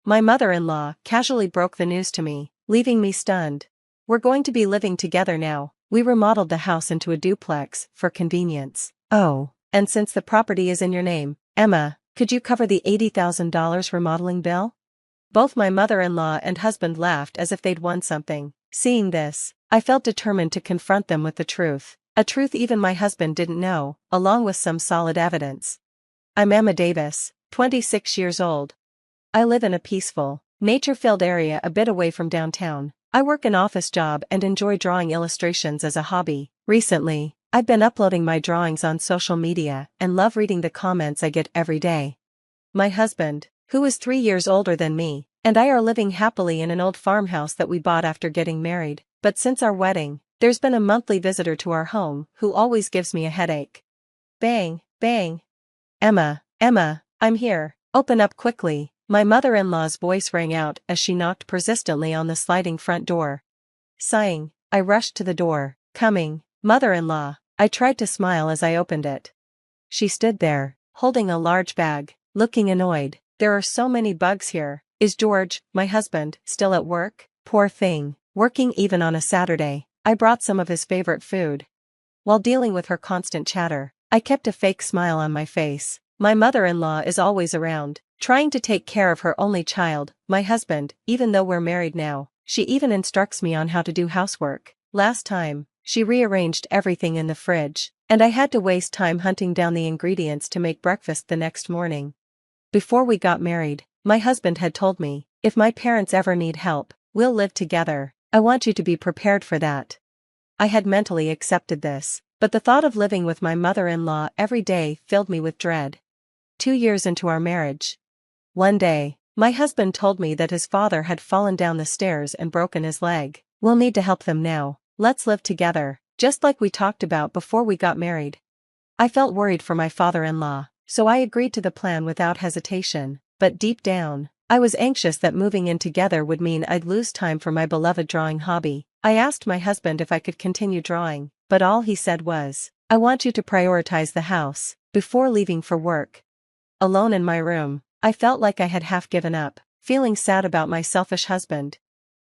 My mother-in-law casually broke the news to me, leaving me stunned. We're going to be living together now. We remodeled the house into a duplex for convenience. Oh, and since the property is in your name, Emma, could you cover the $80,000 remodeling bill? Both my mother-in-law and husband laughed as if they'd won something. Seeing this, I felt determined to confront them with the truth, a truth even my husband didn't know, along with some solid evidence. I'm Emma Davis, 26 years old. I live in a peaceful, nature-filled area a bit away from downtown. I work an office job and enjoy drawing illustrations as a hobby. Recently, I've been uploading my drawings on social media and love reading the comments I get every day. My husband, who is 3 years older than me, and I are living happily in an old farmhouse that we bought after getting married, but since our wedding, there's been a monthly visitor to our home who always gives me a headache. Bang, bang. Emma, I'm here, open up quickly. My mother-in-law's voice rang out as she knocked persistently on the sliding front door. Sighing, I rushed to the door. Coming, mother-in-law. I tried to smile as I opened it. She stood there, holding a large bag, looking annoyed. There are so many bugs here. Is George, my husband, still at work? Poor thing, working even on a Saturday. I brought some of his favorite food. While dealing with her constant chatter, I kept a fake smile on my face. My mother-in-law is always around, trying to take care of her only child, my husband, even though we're married now. She even instructs me on how to do housework. Last time, she rearranged everything in the fridge, and I had to waste time hunting down the ingredients to make breakfast the next morning. Before we got married, my husband had told me, if my parents ever need help, we'll live together. I want you to be prepared for that. I had mentally accepted this, but the thought of living with my mother-in-law every day filled me with dread. 2 years into our marriage. One day, my husband told me that his father had fallen down the stairs and broken his leg. We'll need to help them now. Let's live together, just like we talked about before we got married. I felt worried for my father-in-law, so I agreed to the plan without hesitation, but deep down, I was anxious that moving in together would mean I'd lose time for my beloved drawing hobby. I asked my husband if I could continue drawing, but all he said was, I want you to prioritize the house before leaving for work. Alone in my room, I felt like I had half given up, feeling sad about my selfish husband.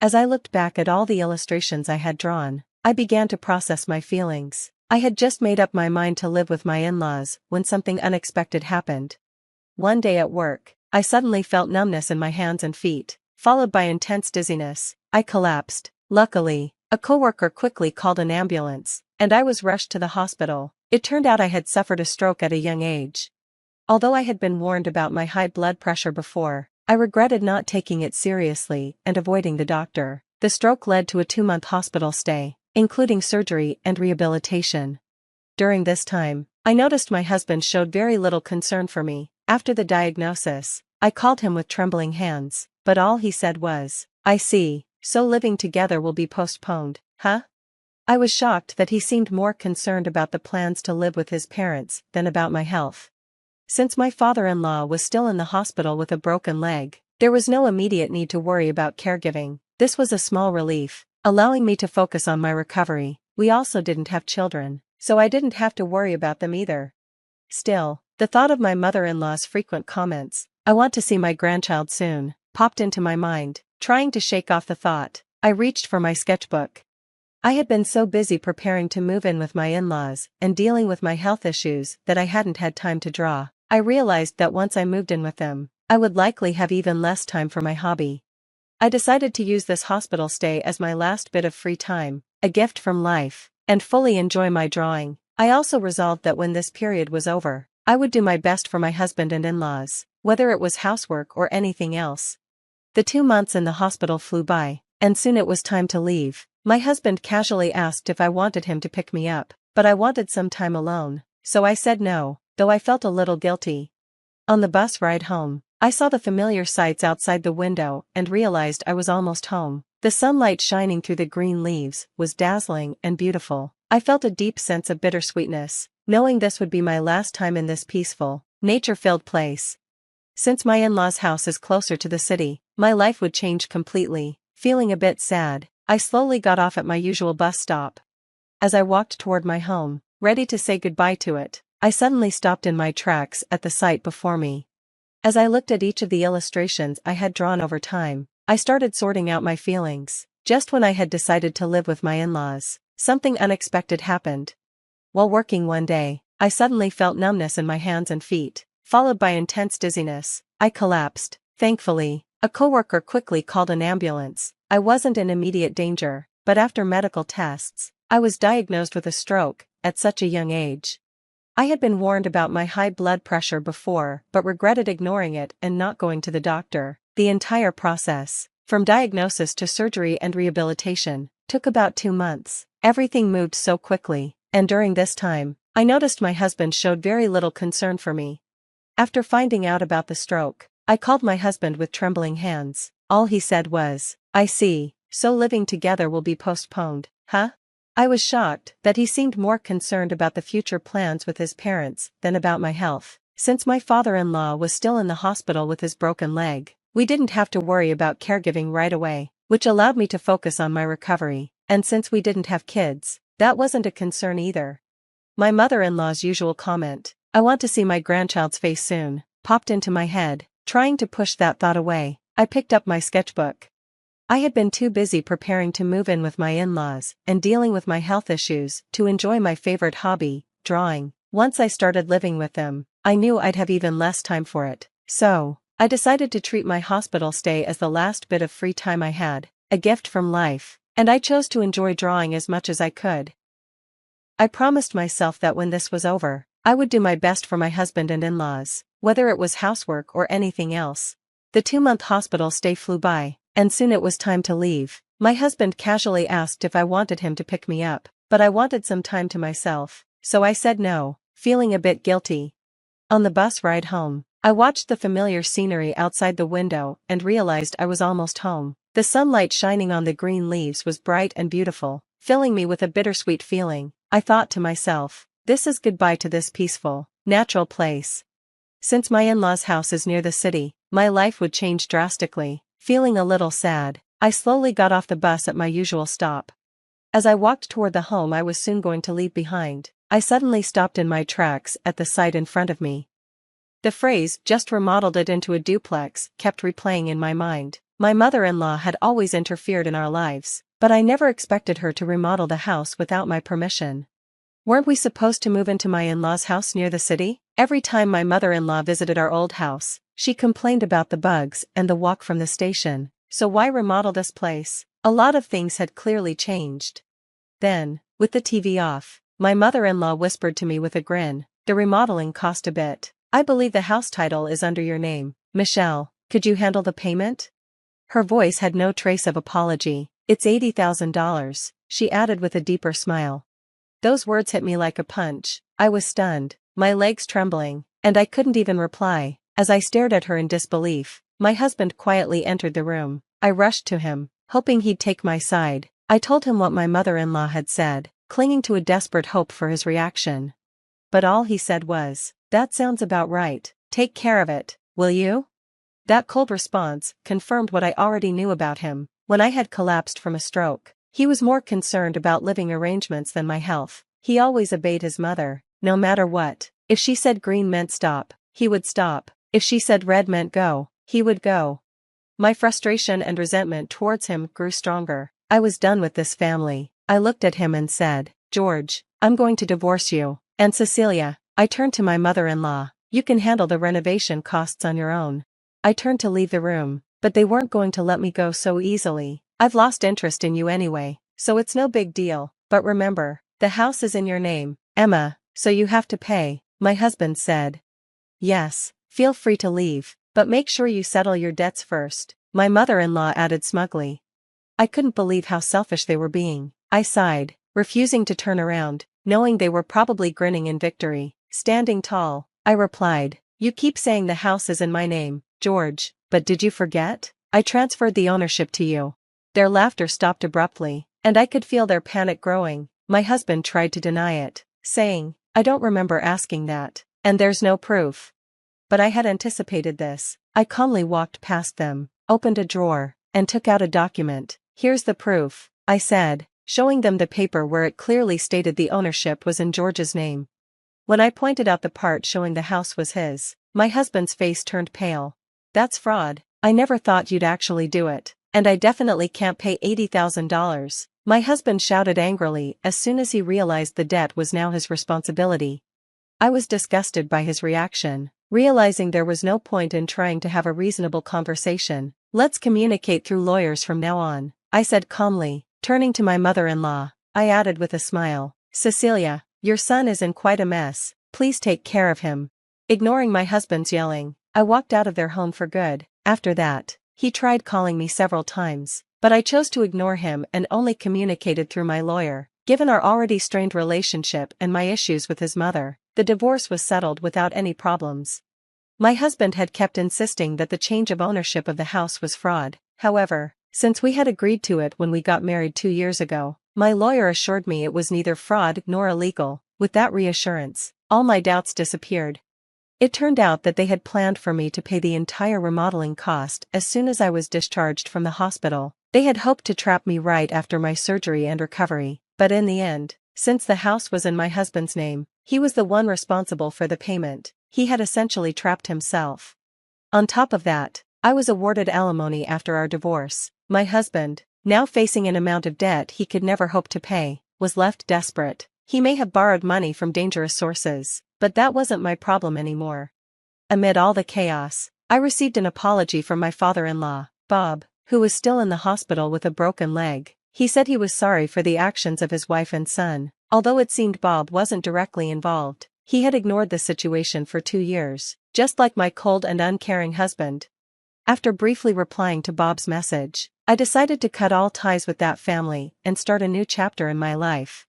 As I looked back at all the illustrations I had drawn, I began to process my feelings. I had just made up my mind to live with my in-laws when something unexpected happened. One day at work, I suddenly felt numbness in my hands and feet, followed by intense dizziness. I collapsed. Luckily, a coworker quickly called an ambulance, and I was rushed to the hospital. It turned out I had suffered a stroke at a young age. Although I had been warned about my high blood pressure before, I regretted not taking it seriously and avoiding the doctor. The stroke led to a 2-month hospital stay, including surgery and rehabilitation. During this time, I noticed my husband showed very little concern for me. After the diagnosis, I called him with trembling hands, but all he said was, I see, so living together will be postponed, huh? I was shocked that he seemed more concerned about the plans to live with his parents than about my health. Since my father-in-law was still in the hospital with a broken leg, there was no immediate need to worry about caregiving. This was a small relief, allowing me to focus on my recovery. We also didn't have children, so I didn't have to worry about them either. Still, the thought of my mother-in-law's frequent comments, I want to see my grandchild soon, popped into my mind. Trying to shake off the thought, I reached for my sketchbook. I had been so busy preparing to move in with my in-laws and dealing with my health issues that I hadn't had time to draw. I realized that once I moved in with them, I would likely have even less time for my hobby. I decided to use this hospital stay as my last bit of free time, a gift from life, and fully enjoy my drawing. I also resolved that when this period was over, I would do my best for my husband and in-laws, whether it was housework or anything else. The 2 months in the hospital flew by, and soon it was time to leave. My husband casually asked if I wanted him to pick me up, but I wanted some time alone, so I said no, though I felt a little guilty. On the bus ride home, I saw the familiar sights outside the window and realized I was almost home. The sunlight shining through the green leaves was dazzling and beautiful. I felt a deep sense of bittersweetness, knowing this would be my last time in this peaceful, nature-filled place. Since my in-laws' house is closer to the city, my life would change completely. Feeling a bit sad, I slowly got off at my usual bus stop. As I walked toward my home, ready to say goodbye to it, I suddenly stopped in my tracks at the sight before me. As I looked at each of the illustrations I had drawn over time, I started sorting out my feelings. Just when I had decided to live with my in-laws, something unexpected happened. While working one day, I suddenly felt numbness in my hands and feet, followed by intense dizziness. I collapsed. Thankfully, a coworker quickly called an ambulance. I wasn't in immediate danger, but after medical tests, I was diagnosed with a stroke at such a young age. I had been warned about my high blood pressure before but regretted ignoring it and not going to the doctor. The entire process, from diagnosis to surgery and rehabilitation, took about 2 months. Everything moved so quickly, and during this time, I noticed my husband showed very little concern for me. After finding out about the stroke, I called my husband with trembling hands. All he said was, "I see, so living together will be postponed, huh?" I was shocked that he seemed more concerned about the future plans with his parents than about my health. Since my father-in-law was still in the hospital with his broken leg, we didn't have to worry about caregiving right away, which allowed me to focus on my recovery, and since we didn't have kids, that wasn't a concern either. My mother-in-law's usual comment, "I want to see my grandchild's face soon," popped into my head. Trying to push that thought away, I picked up my sketchbook. I had been too busy preparing to move in with my in-laws and dealing with my health issues to enjoy my favorite hobby, drawing. Once I started living with them, I knew I'd have even less time for it. So, I decided to treat my hospital stay as the last bit of free time I had, a gift from life, and I chose to enjoy drawing as much as I could. I promised myself that when this was over, I would do my best for my husband and in-laws, whether it was housework or anything else. The 2-month hospital stay flew by, and soon it was time to leave. My husband casually asked if I wanted him to pick me up, but I wanted some time to myself, so I said no, feeling a bit guilty. On the bus ride home, I watched the familiar scenery outside the window and realized I was almost home. The sunlight shining on the green leaves was bright and beautiful, filling me with a bittersweet feeling. I thought to myself, this is goodbye to this peaceful, natural place. Since my in-laws' house is near the city, my life would change drastically. Feeling a little sad, I slowly got off the bus at my usual stop. As I walked toward the home I was soon going to leave behind, I suddenly stopped in my tracks at the sight in front of me. The phrase, "just remodeled it into a duplex," kept replaying in my mind. My mother-in-law had always interfered in our lives, but I never expected her to remodel the house without my permission. Weren't we supposed to move into my in-laws' house near the city? Every time my mother-in-law visited our old house, she complained about the bugs and the walk from the station. So why remodel this place? A lot of things had clearly changed. Then, with the TV off, my mother-in-law whispered to me with a grin, "The remodeling cost a bit. I believe the house title is under your name. Michelle, could you handle the payment?" Her voice had no trace of apology. "It's $80,000, she added with a deeper smile. Those words hit me like a punch. I was stunned, my legs trembling, and I couldn't even reply. As I stared at her in disbelief, my husband quietly entered the room. I rushed to him, hoping he'd take my side. I told him what my mother-in-law had said, clinging to a desperate hope for his reaction. But all he said was, "That sounds about right. Take care of it, will you?" That cold response confirmed what I already knew about him. When I had collapsed from a stroke, he was more concerned about living arrangements than my health. He always obeyed his mother, no matter what. If she said green meant stop, he would stop. If she said red meant go, he would go. My frustration and resentment towards him grew stronger. I was done with this family. I looked at him and said, "George, I'm going to divorce you. And Cecilia," I turned to my mother-in-law, "you can handle the renovation costs on your own." I turned to leave the room, but they weren't going to let me go so easily. "I've lost interest in you anyway, so it's no big deal, but remember, the house is in your name, Emma, so you have to pay," my husband said. "Yes, feel free to leave, but make sure you settle your debts first," my mother-in-law added smugly. I couldn't believe how selfish they were being. I sighed, refusing to turn around, knowing they were probably grinning in victory. Standing tall, I replied, "You keep saying the house is in my name, George, but did you forget? I transferred the ownership to you." Their laughter stopped abruptly, and I could feel their panic growing. My husband tried to deny it, saying, "I don't remember asking that, and there's no proof." But I had anticipated this. I calmly walked past them, opened a drawer, and took out a document. "Here's the proof," I said, showing them the paper where it clearly stated the ownership was in George's name. When I pointed out the part showing the house was his, My husband's face turned pale. That's fraud. I never thought you'd actually do it. And I definitely can't pay $80,000. My husband shouted angrily as soon as he realized the debt was now his responsibility. I was disgusted by his reaction, realizing there was no point in trying to have a reasonable conversation. Let's communicate through lawyers from now on, I said calmly. Turning to my mother-in-law, I added with a smile, Cecilia, your son is in quite a mess, please take care of him. Ignoring my husband's yelling, I walked out of their home for good. After that, he tried calling me several times, but I chose to ignore him and only communicated through my lawyer. Given our already strained relationship and my issues with his mother, the divorce was settled without any problems. My husband had kept insisting that the change of ownership of the house was fraud. However, since we had agreed to it when we got married 2 years ago, my lawyer assured me it was neither fraud nor illegal. With that reassurance, all my doubts disappeared. It turned out that they had planned for me to pay the entire remodeling cost as soon as I was discharged from the hospital. They had hoped to trap me right after my surgery and recovery, but in the end, since the house was in my husband's name, he was the one responsible for the payment. He had essentially trapped himself. On top of that, I was awarded alimony after our divorce. My husband, now facing an amount of debt he could never hope to pay, was left desperate. He may have borrowed money from dangerous sources, but that wasn't my problem anymore. Amid all the chaos, I received an apology from my father-in-law, Bob, who was still in the hospital with a broken leg. He said he was sorry for the actions of his wife and son. Although it seemed Bob wasn't directly involved, he had ignored the situation for 2 years, just like my cold and uncaring husband. After briefly replying to Bob's message, I decided to cut all ties with that family and start a new chapter in my life.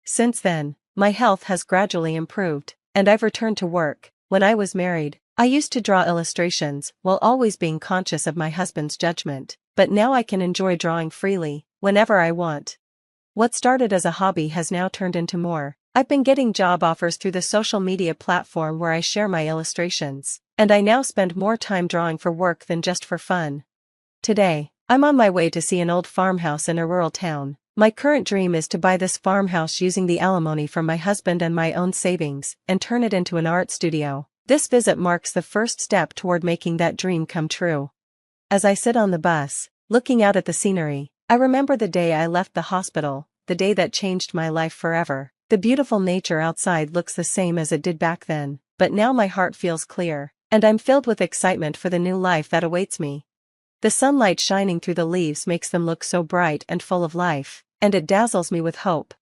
Since then, my health has gradually improved, and I've returned to work. When I was married, I used to draw illustrations while always being conscious of my husband's judgment, but now I can enjoy drawing freely, whenever I want. What started as a hobby has now turned into more. I've been getting job offers through the social media platform where I share my illustrations, and I now spend more time drawing for work than just for fun. Today, I'm on my way to see an old farmhouse in a rural town. My current dream is to buy this farmhouse using the alimony from my husband and my own savings, and turn it into an art studio. This visit marks the first step toward making that dream come true. As I sit on the bus, looking out at the scenery, I remember the day I left the hospital, the day that changed my life forever. The beautiful nature outside looks the same as it did back then, but now my heart feels clear, and I'm filled with excitement for the new life that awaits me. The sunlight shining through the leaves makes them look so bright and full of life, and it dazzles me with hope.